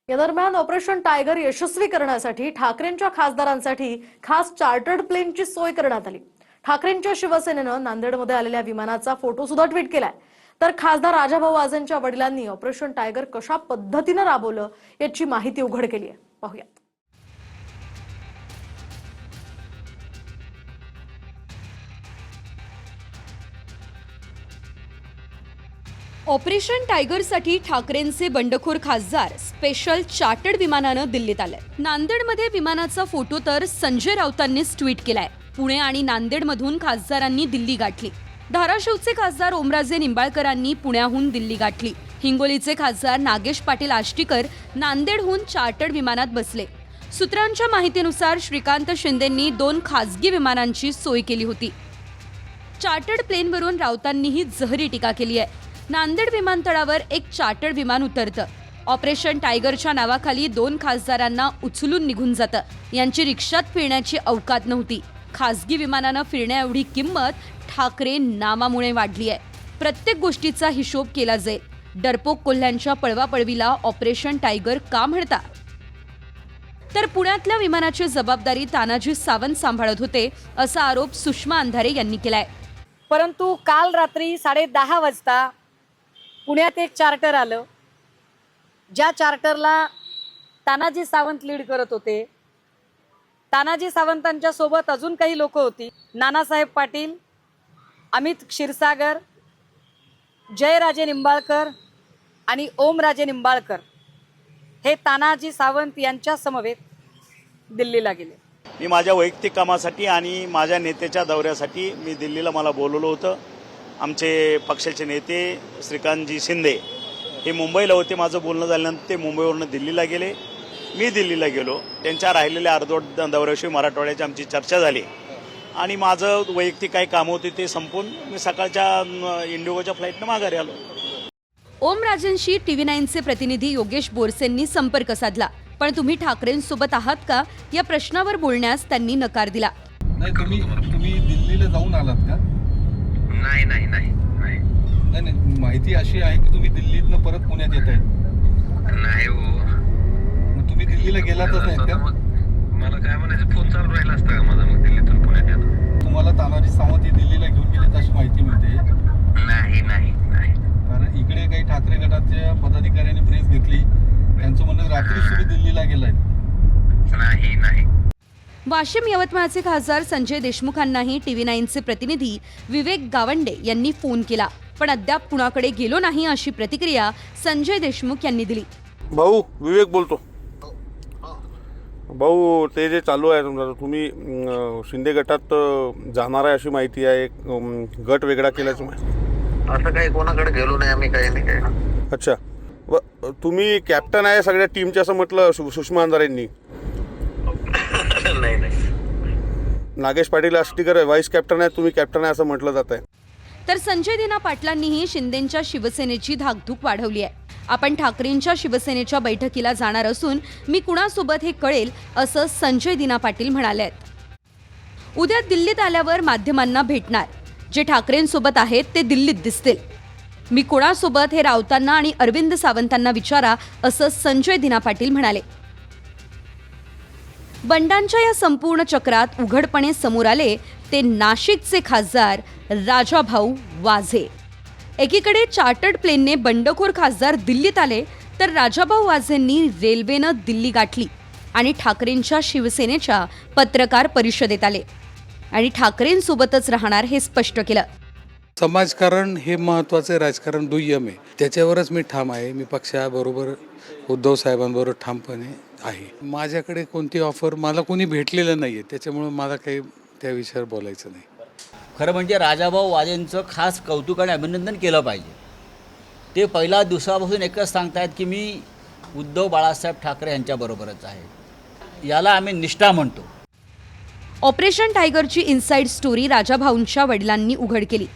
या दरम्यान operation tiger यशस्वी करण्यासाठी ठाकरेंच्या खासदारांसाठी खास चार्टर्ड प्लेनची सोय करण्यात आली। ठाकरेंच्या शिवसेनेनं नांदेडमध्ये आलेल्या विमानाचा फोटो सुद्धा ट्विट केलाय। तर खासदार राजाभाऊ वाजेंच्या वडिलांनी ऑपरेशन टायगर कशा पद्धतीने राबवलं याची माहिती उघड केली आहे। पाहूया। ऑपरेशन टायगरसाठी ठाकरेंचे बंडखोर खासदार स्पेशल चार्टर्ड विमानानं दिल्लीत आले। नांदेडमध्ये विमानाचा फोटो तर संजय राऊतांनीच ट्विट केलाय। पुणे आणि नांदेडमधून खासदारांनी दिल्ली गाठली। धाराशिवचे खासदार ओमराजे निंबाळकरांनी पुण्याहून दिल्ली गाठली। हिंगोलीचे खासदार नागेश पाटील आष्टीकर नांदेडहून चार्टर्ड विमानात बसले। सूत्रांच्या माहितीनुसार श्रीकांत शिंदेंनी 2 खासगी विमानांची सोय केली होती। चार्टर्ड प्लेनवरून राऊतांनीही जहरी टीका केली आहे। नांदेड विमानतळावर एक चार्टर्ड विमान उतरतं। ऑपरेशन टायगरच्या नावाखाली 2 खासदारांना उचलून निघून जातं। यांची रिक्षात फिरण्याची अवकात नव्हती। खासगी विमानानं फिरण्या एवढी किंमत ठाकरे नामामुळे वाढली आहे। प्रत्येक गोष्टीचा हिशोब केला जाईल। डरपोक कोल्ह्यांच्या पळवापळवीला ऑपरेशन टायगर का म्हणता? तर पुण्यातल्या विमानाची जबाबदारी तानाजी सावंत सांभाळत होते असा आरोप सुषमा अंधारे यांनी केलाय। परंतु काल रात्री 10:30 वाजता पुण्यात एक चार्टर आलं, ज्या चार्टरला तानाजी सावंत लीड करत होते। तानाजी सावंतांच्या सोबत अजून काही लोक होती। नानासाहेब पाटील, अमित क्षीरसागर, जयराजे निंबाळकर आणि ओमराजे निंबाळकर हे तानाजी सावंत यांच्या समवेत दिल्लीला गेले। मी माझ्या वैयक्तिक कामासाठी आणि माझ्या नेत्याच्या दौऱ्यासाठी मी दिल्लीला मला बोलवलं होतं। आमचे पक्षाचे नेते श्रीकांतजी शिंदे हे मुंबईला होते। माझं बोलणं झाल्यानंतर ते मुंबईवरून दिल्लीला गेले। मी दिल्लीला गेलो। त्यांच्या राहिलेल्या अर्धवट दौऱ्याविषयी मराठवाड्याची आमची चर्चा झाली आणि माझं वैयक्तिक काही काम होते ते संपून मी सकाळच्या इंडिगोच्या फ्लाईटनं माघारी आलो। ओमराजेंशी TV9चे प्रतिनिधी योगेश बोरसेंनी संपर्क साधला, पण तुम्ही ठाकरेंसोबत आहात का या प्रश्नावर बोलण्यास त्यांनी नकार दिला। नाही, तुम्ही दिल्लीला जाऊन आलात का? नाही, माहिती अशी आहे की तुम्ही दिल्लीतनं परत पुण्यात येत आहे। नाही हो। मग तुम्ही दिल्लीला गेलातच नाहीत का? मला काय म्हणायचं, फोन चालू राहिला असता का माझा मग दिल्लीतून पुण्यात येतो? तुम्हाला तानाजी सावंत हे दिल्लीला घेऊन गेलेत अशी माहिती मिळते। नाही कारण इकडे काही ठाकरे गटाच्या पदाधिकाऱ्यांनी प्रेस घेतली, त्यांचं म्हणणं रात्री तुम्ही दिल्लीला गेलाय। नाही। वाशिम यवतमाळचे खासदार संजय देशमुखांनाही TV9चे प्रतिनिधी विवेक गावंडे यांनी फोन केला, पण अद्याप कुणाकडे गेलो नाही अशी प्रतिक्रिया संजय देशमुख यांनी दिली। भाऊ विवेक बोलतो। भाऊ, ते जे चालू आहे तुम्ही शिंदे गटात जाणार आहे अशी माहिती आहे, गट वेगळा केल्याची माहिती। असं काही कोणाकडे गेलो नाही आम्ही, काही नाही काय। अच्छा, तुम्ही कॅप्टन आहे सगळ्या टीमचे असं म्हटलं सुषमा अंधारेंनी। नाही नागेश पाटील आष्टीकर व्हाईस कॅप्टन आहे, तुम्ही कॅप्टन आहे असं म्हटलं जात आहे। तर संजय दिना पाटलांनीही शिंदेंच्या शिवसेनेची धाकधूक वाढवली आहे। आपण ठाकरेंच्या शिवसेनेच्या बैठकीला जाणार असून मी कुणासोबत हे कळेल असं संजय दिना पाटील म्हणाले आहेत। उद्या दिल्लीत आल्यावर माध्यमांना भेटणार, जे ठाकरेंसोबत आहेत ते दिल्लीत दिसतील। मी कोणासोबत हे राऊतांना आणि अरविंद सावंतांना विचारा असं संजय दिना पाटील म्हणाले। बंडांच्या या संपूर्ण चक्रात उघडपणे समोर आले ते नाशिकचे खासदार राजाभाऊ वाजे। एकीकडे चार्टर्ड प्लेनने बंडखोर खासदार दिल्लीत आले, तर राजाभाऊ वाजेंनी रेल्वेनं दिल्ली गाठली आणि ठाकरेंच्या शिवसेनेच्या पत्रकार परिषदेत आले आणि ठाकरेंसोबतच राहणार हे स्पष्ट केलं। समाजकारण हे महत्त्वाचे, राजकारण दुय्यम आहे, त्याच्यावरच मी ठाम आहे। मी पक्षाबरोबर उद्धव साहेबांबरोबर ठामपणे आहे। माझ्याकडे कोणती ऑफर मला कोणी भेटलेलं नाही आहे, त्याच्यामुळे मला काही त्या विषयावर बोलायचं नाही। खरं म्हणजे राजाभाऊ वाजेंचं खास कौतुक आणि अभिनंदन केलं पाहिजे। ते पहिल्या दिवसापासून एकच सांगतायत की मी उद्धव बाळासाहेब ठाकरे यांच्याबरोबरच आहे। याला आम्ही निष्ठा म्हणतो। ऑपरेशन टायगरची इनसाइड स्टोरी राजाभाऊंच्या वडिलांनी उघड केली।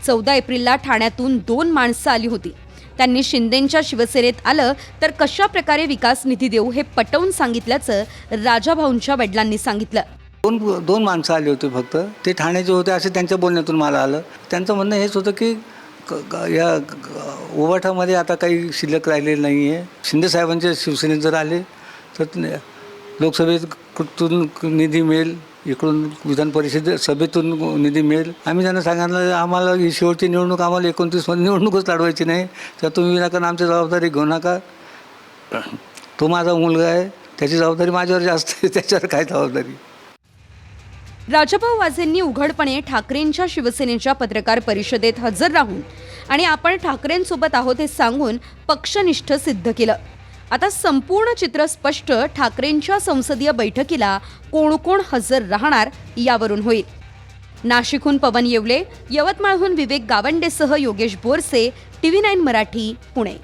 14 एप्रिलला ठाण्यातून 2 माणसं आली होती। त्यांनी शिंदेंच्या शिवसेनेत आलं तर कशा प्रकारे विकास निधी देऊ हे पटवून सांगितल्याचं राजाभाऊंच्या वडिलांनी सांगितलं। दोन माणसं आली होती फक्त, ते ठाण्याचे होते असे त्यांच्या बोलण्यातून मला आलं। त्यांचं म्हणणं हेच होतं की या उभाठामध्ये आता काही शिल्लक राहिलेलं नाही आहे. शिंदे साहेबांच्या शिवसेनेत जर आले तर लोकसभेतून निधी मिळेल, इकडून विधान परिषद सभेतून निधी मिळेल. आम्ही त्यांना सांगितलं आम्हाला ही शेवटची निवडणूक, आम्हाला 29मध्ये निवडणूकच लढवायची नाही, तर तुम्ही विनाकारण आमची जबाबदारी घेऊ नका. तो माझा मुलगा आहे, त्याची जबाबदारी माझ्यावर जास्त आहे, त्याच्यावर काय जबाबदारी. राजाभाऊ वाजेंनी उघडपणे ठाकरेंच्या शिवसेनेच्या पत्रकार परिषदेत हजर राहून आणि आपण ठाकरेंसोबत आहोत हे सांगून पक्षनिष्ठ सिद्ध केलं. आता संपूर्ण चित्र स्पष्ट ठाकरेंच्या संसदीय बैठकीला कोण कोण हजर राहणार यावरून होईल. नाशिकहून पवन येवले, यवतमाळहून विवेक गावंडेसह योगेश बोरसे, TV9 मराठी, पुणे.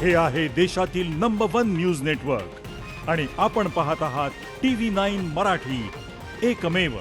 हे आहे देशातील नंबर 1 न्यूज नेटवर्क आणि आपण पाहत आहात TV9 मराठी, एकमेव.